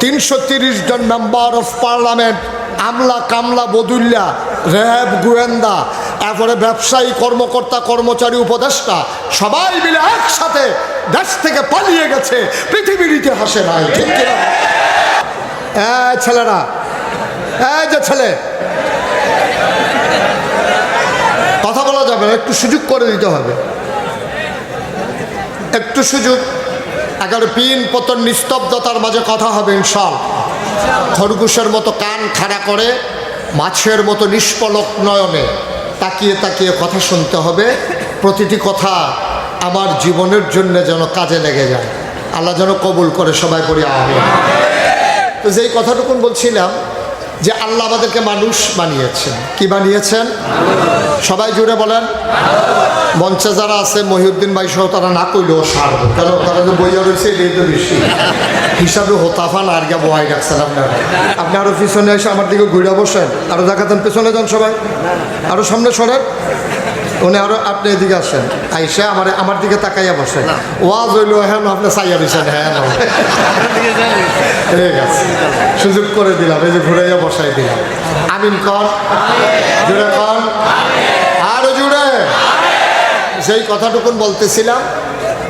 330 John member of parliament, আমলা কামলা বদুল্লা, RAB গোয়েন্দা, এরপরে ব্যবসায়ী কর্মকর্তা কর্মচারী উপদেষ্টা সবাই মিলে একসাথে দেশ থেকে পালিয়ে গেছে, পৃথিবীর ইতিহাসে নাই। ঠিক কিনা? ছেলেরা, এই যে ছেলে, কথা বলা যাবে না, একটু সুযোগ করে দিতে হবে, একটু সুযোগ। 11 পিন পতন নিস্তব্ধতার মাঝে কথা হবে ইনশাআল্লাহ। খরগোশের মতো কান খাড়া করে, মাছের মতো নিষ্পলক নয়নে তাকিয়ে তাকিয়ে কথা শুনতে হবে। প্রতিটি কথা আমার জীবনের জন্য যেন কাজে লেগে যায়, আল্লাহ যেন কবুল করে। সবাই পড়ি আমিন। তো যেই কথাটুকুন বলছিলাম যে আল্লাহ আমাদেরকে মানুষ বানিয়েছেন। কি বানিয়েছেন? সবাই জুড়ে বলেন। মঞ্চে যারা আছে মহিউদ্দিন ভাই সহ তারা না কইলেও সারব, কেন তারা যে বইয়া রয়েছে এটাই তো বেশি হিসাবে হোতাফান আর গা বহাই রাখছেন আপনারা। আপনি আরও পিছনে এসে আমার দিকে ঘুরে বসেন, আরও দেখাতেন পেছনে যান সবাই, আরও সামনে সরেন, উনি আরও আপনি এদিকে আসেন, আইসে আমার দিকে তাকাইয়া বসেন। ওয়াজ হইল হ্যাঁ আপনি চাইয়া দিচ্ছেন, হ্যাঁ ঠিক আছে, সুযোগ করে দিলাম, এই যে ঘুরাইয়া বসাই দিলাম। আমিন কর, জুড়ে কর, আরো জুড়ে। যেই কথাটুকুন বলতেছিলাম,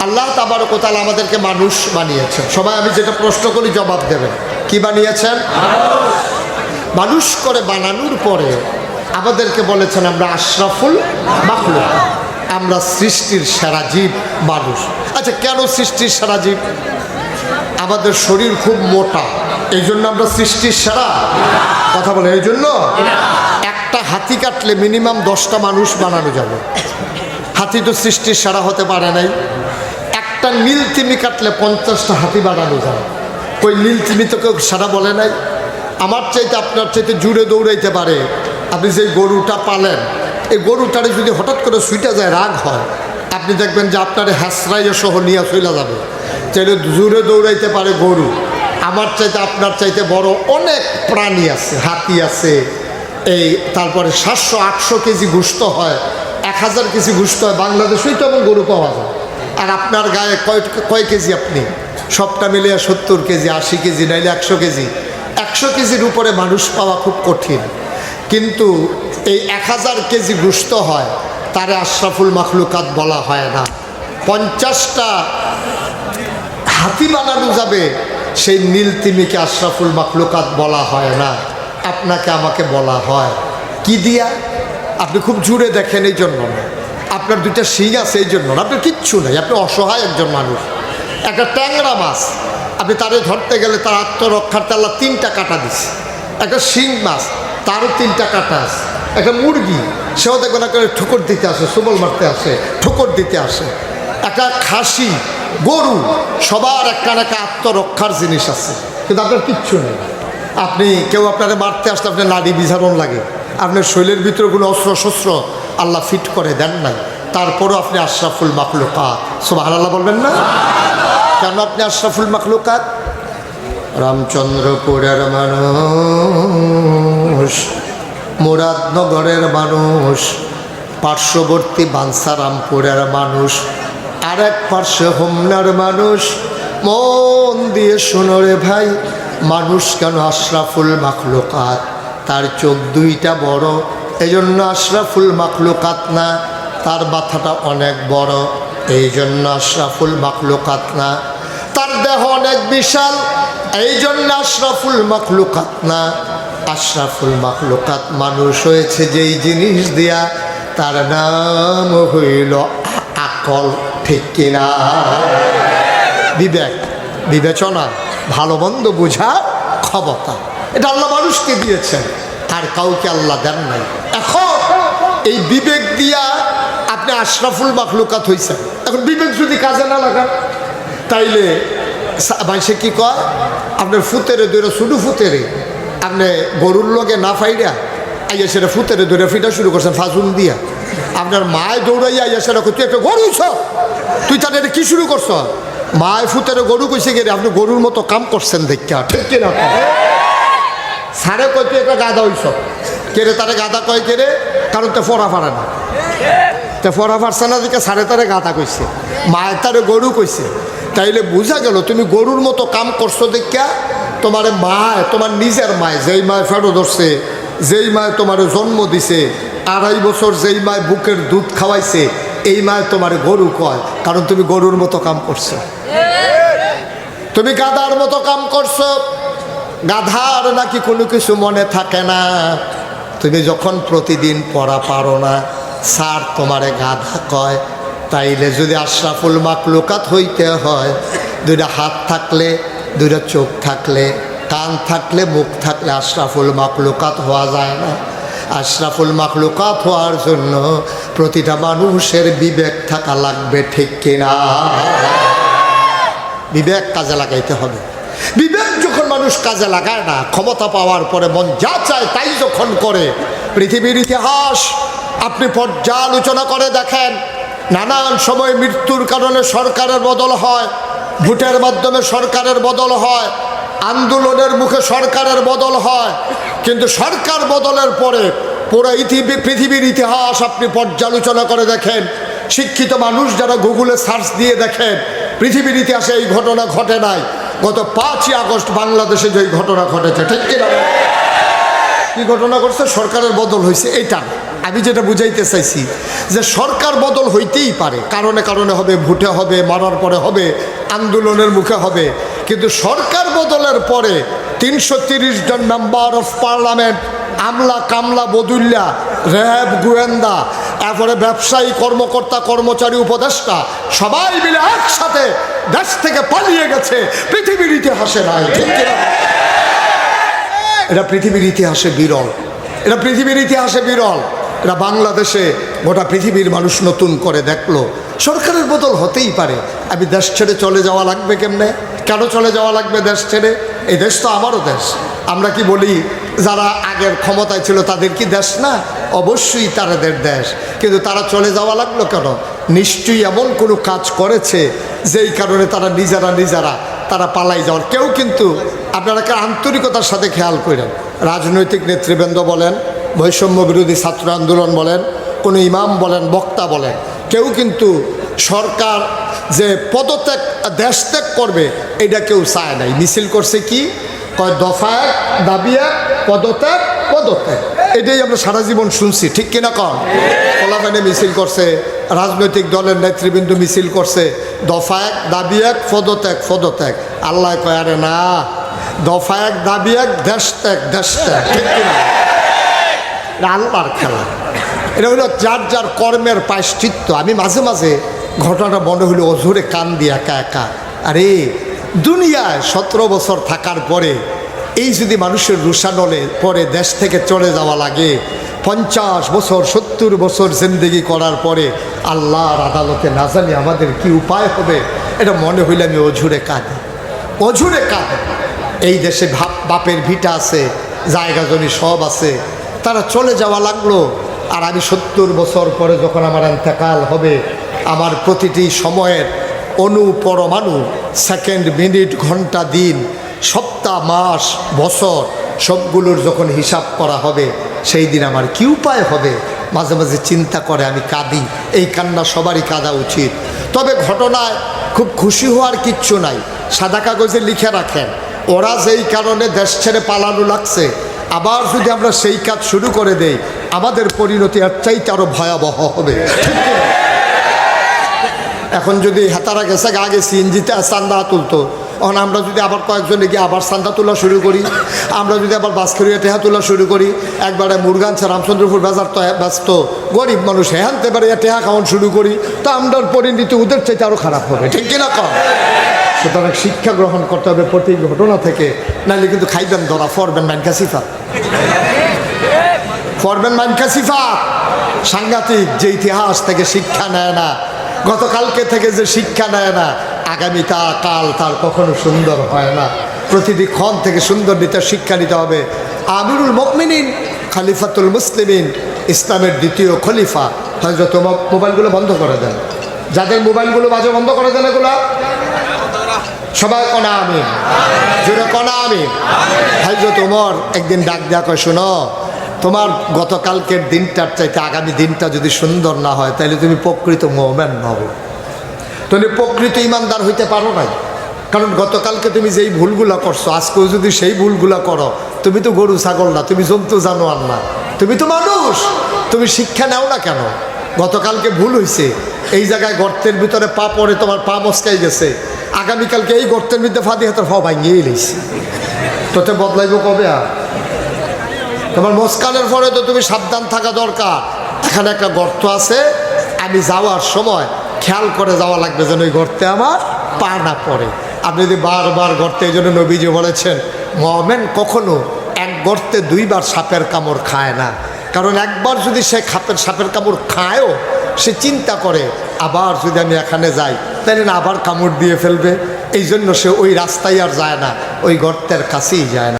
আল্লাহ তাবারক ওয়া তাআলা আমাদেরকে মানুষ বানিয়েছেন। সবাই আমি যেটা প্রশ্ন করি জবাব দেবেন। কি বানিয়েছেন? মানুষ করে বানানোর পরে আমাদেরকে বলেছেন আমরা আশরাফুল মাখলুক, আমরা সৃষ্টির সেরা জীব মানুষ। আচ্ছা, কেন সৃষ্টির সেরা জীব? আমাদের শরীর খুব মোটা, এই জন্য আমরা সৃষ্টির সেরা? কথা বলে এই জন্য? একটা হাতি কাটলে মিনিমাম 10টা মানুষ বানানো যাবে। হাতি তো সৃষ্টির সেরা হতে পারে নাই। একটা নীল তিমি কাটলে 50টা হাতি বানানো যায়। ওই নীল তিমি তো কেউ সেরা বলে নাই। আমার চাইতে আপনার চাইতে জুড়ে দৌড়াইতে পারে। আপনি যে গরুটা পালেন, এই গরুটারে যদি হঠাৎ করে ছুটে যায়, রাগ হয়, আপনি দেখবেন যে আপনার হ্যাসরাইয়া সহ নিয়ে চলে যাবে। চাইলে জুড়ে দৌড়াইতে পারে গরু। আমার চাইতে আপনার চাইতে বড় অনেক প্রাণী আছে, হাতি আছে, এই তারপরে 700-800 কেজি গোশত হয়, 1000 কেজি গোশত হয়। বাংলাদেশেই তো এমন গরু পাওয়া যায়। আর আপনার গায়ে কয় কেজি? আপনি সবটা মিলিয়ে 70 কেজি, 80 কেজি, নাইলে 100 কেজি। 100 কেজির উপরে মানুষ পাওয়া খুব কঠিন। কিন্তু এই 1000 কেজি গোশত হয়, তারে আশরাফুল মাখলুকাত বলা হয় না। 50টা হাতি বানানো যাবে, সেই নীল তিমিকে আশরাফুল মাখলুকাত বলা হয় না। আপনাকে আমাকে বলা হয় কি দিয়া? আপনি খুব জুড়ে দেখেন এই জন্য না, আপনার 2টা শিং আছে এই জন্য না, আপনার কিচ্ছু নেই, আপনি অসহায় একজন মানুষ। একটা ট্যাংরা মাছ আপনি তারে ধরতে গেলে তার আত্মরক্ষার্থে আল্লাহ 3টা কাঁটা দিচ্ছে। একটা শিং মাছ, তারও 3টা কাঁটা আছে। একটা মুরগি, সেও দেখবেন একটা ঠোকর দিতে আসে, সুবল মারতে আসে, ঠোকর দিতে আসে। একটা খাসি, গরু, সবার একটা না একটা আত্মরক্ষার জিনিস আছে, কিন্তু আপনার কিচ্ছু নেই। আপনি কেউ আপনারা মারতে আসলে আপনার নাড়ি বিঝারণ লাগে, আপনার শরীরের ভিতরে কোনো অস্ত্র শস্ত্র আল্লাহ ফিট করে দেন নাই, তারপরও আপনি আশরাফুল মাখলুকাত। সুবহানাল্লাহ বলবেন না? কেন আপনি আশরাফুল মাখলুকাত? রামচন্দ্রপুরের মানুষ, মুরাদনগরের মানুষ, পার্শ্ববর্তী বাঞ্ছারামপুরের মানুষ, আর এক পার্শ্বে হোমনার মানুষ। মন দিয়ে শোনো রে ভাই, মানুষ কেন আশরাফুল মাখলুকাত? তার চোখ 2টা বড়, এই জন্য আশরাফুল মাখলুকাত না। তার মাথাটা অনেক বড়, এই জন্য আশরাফুল মাখলুকাত না। তার দেহ অনেক বিশাল, এই জন্য আশরাফুল মাখলুকাত না। আশরাফুল মাখলুকাত মানুষ হয়েছে যেই জিনিস দিয়া, তার নাম হইল আকল। ঠিক কিনা? বিবেক, বিবেচনা, ভালো মন্দ বোঝার ক্ষমতা, এটা আল্লাহ মানুষকে দিয়েছেন, আর কাউকে আল্লাহ দেন নাই। এখন এই বিবেক দিয়া আপনি আশরাফুল মাখলুকাত হয়েছেন। এখন বিবেক যদি কাজে না লাগান, তাইলে মানুষে কি কয়, আপনার ফুতেরে ধরে, শুধু ফুতেরে আপনি গরুর লগে না ফাইরা আইয়া সেটা ফুতেরে ধরে ফিটা শুরু করছেন ফাজুন দিয়া। আপনার মায় দৌড়াইয়া আইয়া সেটা তুই একটা গরু ছ, তুই তাদের কি শুরু করছ? মায় ফুতেরে গরু কইছে গেলে আপনি গরুর মতো কাম করছেন দেখা। ঠিক কিনা? সারে কয় তুই একটা গাদা হইছ, কেড়ে তারে গাদা কয় কেড়ে, কারণ তো ফরা ফারে না, তো ফরা ফারছে না দিকে সারে তারে গাদা কইছে, মায়ের তারে গরু কইছে। তাইলে বোঝা গেল তুমি গরুর মতো কাম করছো দেখা তোমার মায়, তোমার নিজের মায়, যেই মায় ফেরো ধরছে, যেই মায় তোমার জন্ম দিছে, 2.5 বছর যেই মায় বুকের দুধ খাওয়াইছে, এই মায় তোমার গরু কয়, কারণ তুমি গরুর মতো কাম করছো, তুমি গাধার মতো কাম করছো। গাধার নাকি কোনো কিছু মনে থাকে না। তুমি যখন প্রতিদিন পড়া পারো না, স্যার তোমারে গাধা কয়। তাইলে যদি আশরাফুল মাকলুকাত হইতে হয়, 2টা হাত থাকলে, 2টা চোখ থাকলে, কান থাকলে, মুখ থাকলে আশরাফুল মাকলুকাত হওয়া যায় না। আশরাফুল মাকলুকাত হওয়ার জন্য প্রতিটা মানুষের বিবেক থাকা লাগবে, ঠিক কিনা? বিবেক কাজে লাগাইতে হবে। বিবেক যখন মানুষ কাজে লাগায় না, ক্ষমতা পাওয়ার পরে মন যা চায় তাই যখন করে, পৃথিবীর ইতিহাস আপনি পর্যালোচনা করে দেখেন, নানান সময় মৃত্যুর কারণে সরকারের বদল হয়, ভোটের মাধ্যমে সরকারের বদল হয়, আন্দোলনের মুখে সরকারের বদল হয়, কিন্তু সরকার বদলের পরে পুরো পৃথিবীর ইতিহাস আপনি পর্যালোচনা করে দেখেন, শিক্ষিত মানুষ যারা গুগলে সার্চ দিয়ে দেখেন, পৃথিবীর ইতিহাসে এই ঘটনা ঘটে নাই। গত 5ই আগস্ট বাংলাদেশে যে ঘটনা ঘটেছে, ঠিক কিনা? কি ঘটনা ঘটছে? সরকারের বদল হয়েছে। এইটা আমি যেটা বুঝাইতে চাইছি, যে সরকার বদল হইতেই পারে, কারণে কারণে হবে, ভোটে হবে, মারার পরে হবে, আন্দোলনের মুখে হবে, কিন্তু সরকার বদলের পরে 330 জন মেম্বার অফ পার্লামেন্ট, আমলা কামলা বদুল্লা, র্যাব গোয়েন্দা, এরপরে ব্যবসায়ী কর্মকর্তা কর্মচারী উপদেষ্টা সবাই মিলে একসাথে দেশ থেকে পালিয়ে গেছে। পৃথিবীর ইতিহাসে নাই, ঠিক কিনা? এটা পৃথিবীর ইতিহাসে বিরল, এটা পৃথিবীর ইতিহাসে বিরল। এটা বাংলাদেশে গোটা পৃথিবীর মানুষ নতুন করে দেখলো। সরকারের বদল হতেই পারে, আমি দেশ ছেড়ে চলে যাওয়া লাগবে কেমনে? কেন চলে যাওয়া লাগবে দেশ ছেড়ে? এই দেশ তো আমারও দেশ। আমরা কি বলি যারা আগের ক্ষমতায় ছিল তাদের কি দেশ না? অবশ্যই তাদের দেশ, কিন্তু তারা চলে যাওয়া লাগলো কেন? নিশ্চয়ই এমন কোনো কাজ করেছে যেই কারণে তারা নিজেরা তারা পালাই যাওয়ার। কেউ কিন্তু আপনারা আন্তরিকতার সাথে খেয়াল করেন, রাজনৈতিক নেতৃবৃন্দ বলেন, বৈষম্য বিরোধী ছাত্র আন্দোলন বলেন, কোনো ইমাম বলেন, বক্তা বলেন, কেউ কিন্তু সরকার যে পদত্যাগ দেশ ত্যাগ করবে এটা কেউ চায় নাই। মিছিল করছে কি কয়? দফা 1, দাবি 1, পদত্যাগ, পদত্যাগ। এটাই আমরা সারা জীবন শুনছি, ঠিক কিনা? কন কলাবানে মিছিল করছে, রাজনৈতিক দলের নেতৃবৃন্দ মিছিল করছে, দফা 1, দাবি 1, পদত্যাগ, পদত্যাগ। আল্লাহ কয় আরে না, দফা 1, দাবি 1, দেশ ত্যাগ, দেশ ত্যাগ, ঠিক কিনা? আল্লাহর খেলা। এটা হলো যার যার কর্মের প্রায়শ্চিত্ত। আমি মাঝে মাঝে ঘটনাটা মনে হলো অঝরে কান দিয়ে একা একা, আরে দুনিয়ায় 17 বছর থাকার পরে এই যদি মানুষের রুষানলে পরে দেশ থেকে চলে যাওয়া লাগে, 50 বছর 70 বছর জিন্দেগি করার পরে আল্লাহর আদালতে না জানি আমাদের কি উপায় হবে, এটা মনে হইলে আমি অঝুরে কাঁদি, অঝুরে কাঁদি। এই দেশে বাপের ভিটা আছে, জায়গা জমি সব আছে, তারা চলে যাওয়া লাগলো। আর আমি 70 বছর পরে যখন আমার ইন্তেকাল হবে, আমার প্রতিটি সময়ের পরমাণু, সেকেন্ড, মিনিট, ঘন্টা, দিন, সপ্তাহ, মাস, বছর সবগুলোর যখন হিসাব করা হবে, সেই দিন আমার কি উপায় হবে? মাঝে মাঝে চিন্তা করে আমি কাঁদি। এই কান্না সবারই কাঁদা উচিত। তবে ঘটনায় খুব খুশি হওয়ার কিচ্ছু নাই। সাদা কাগজে লিখে রাখেন, ওরা যেই কারণে দেশ ছেড়ে পালানো লাগছে, আবার যদি আমরা সেই কাজ শুরু করে দেই, আমাদের পরিণতি আর চাইতে আরও ভয়াবহ হবে। এখন যদি হেতারা গেছে আগে সিএনজিতে চান্দা তুলতো, এখন আমরা যদি আবার কয়েকজনে গিয়ে আবার চান্দা তোলা শুরু করি, আমরা যদি আবার বাসখরিয়া টেহা তোলা শুরু করি, একবারে মুরগানছে রামচন্দ্রপুর বাজার তো ব্যস্ত, গরিব মানুষ হেহানতে পারে টেহা খাওয়ান শুরু করি, তো আমরা পরিণতি ওদের চাইতে আরও খারাপ হবে, ঠিক কিনা? কম। সুতরাং শিক্ষা গ্রহণ করতে হবে প্রতি ঘটনা থেকে, নাহলে কিন্তু খাইবেন ধরা, ফরবেন মাইনকাসিফা, ফরবেন মাইনকাসিফা। সাংঘাতিক যে ইতিহাস থেকে শিক্ষা নেয় না, গতকালকে থেকে যে শিক্ষা নেয় না, আগামীটা কাল তার কখনো সুন্দর হয় না। প্রতিটি ক্ষণ থেকে সুন্দর নিতে শিক্ষা নিতে হবে। আমিরুল মুমিনিন খলিফাতুল মুসলিমিন, ইসলামের দ্বিতীয় খলিফা হযরত মোবাইলগুলো বন্ধ করে দেন, যাদের মোবাইলগুলো বাজে বন্ধ করে দেন, এগুলো সবাই কনা আমিন, জোরে কনা আমিন। হযরত ওমর একদিন ডাক দেয়া কয়, শোনো, তোমার গতকালকের দিনটার চাইতে আগামী দিনটা যদি সুন্দর না হয়, তাহলে তুমি প্রকৃত মুমিন নও, তুমি প্রকৃত ইমানদার হইতে পারো নাই। কারণ গতকালকে তুমি যেই ভুলগুলো করছো আজকেও যদি সেই ভুলগুলো করো, তুমি তো গরু ছাগল না, তুমি জন্তু জানোয়ার না, তুমি তো মানুষ। তুমি শিক্ষা নাও না কেন? গতকালকে ভুল হয়েছে, এই জায়গায় গর্তের ভিতরে পা পড়ে তোমার পা মস্কাই গেছে, আগামীকালকে এই গর্তের মধ্যে ফা দিয়ে তোর ফা ভাঙিয়েই লইছে, তোতে বদলাইব কবে? আর তোমার মস্কানের পরে তো তুমি সাবধান থাকা দরকার। এখানে একটা গর্ত আছে, আমি যাওয়ার সময় খেয়াল করে যাওয়া লাগবে যেন ওই গর্তে আমার পা না পড়ে। আপনি যদি বারবার গর্তে, এই জন্য নবীজি বলেছেন মুমিন কখনো এক গর্তে দুইবার সাপের কামড় খায় না। কারণ একবার যদি সে সাপের কামড় খায়ও, সে চিন্তা করে আবার যদি আমি এখানে যাই তাহলে না আবার কামড় দিয়ে ফেলবে, এই জন্য সে ওই রাস্তায় আর যায় না, ওই গর্তের কাছেই যায় না।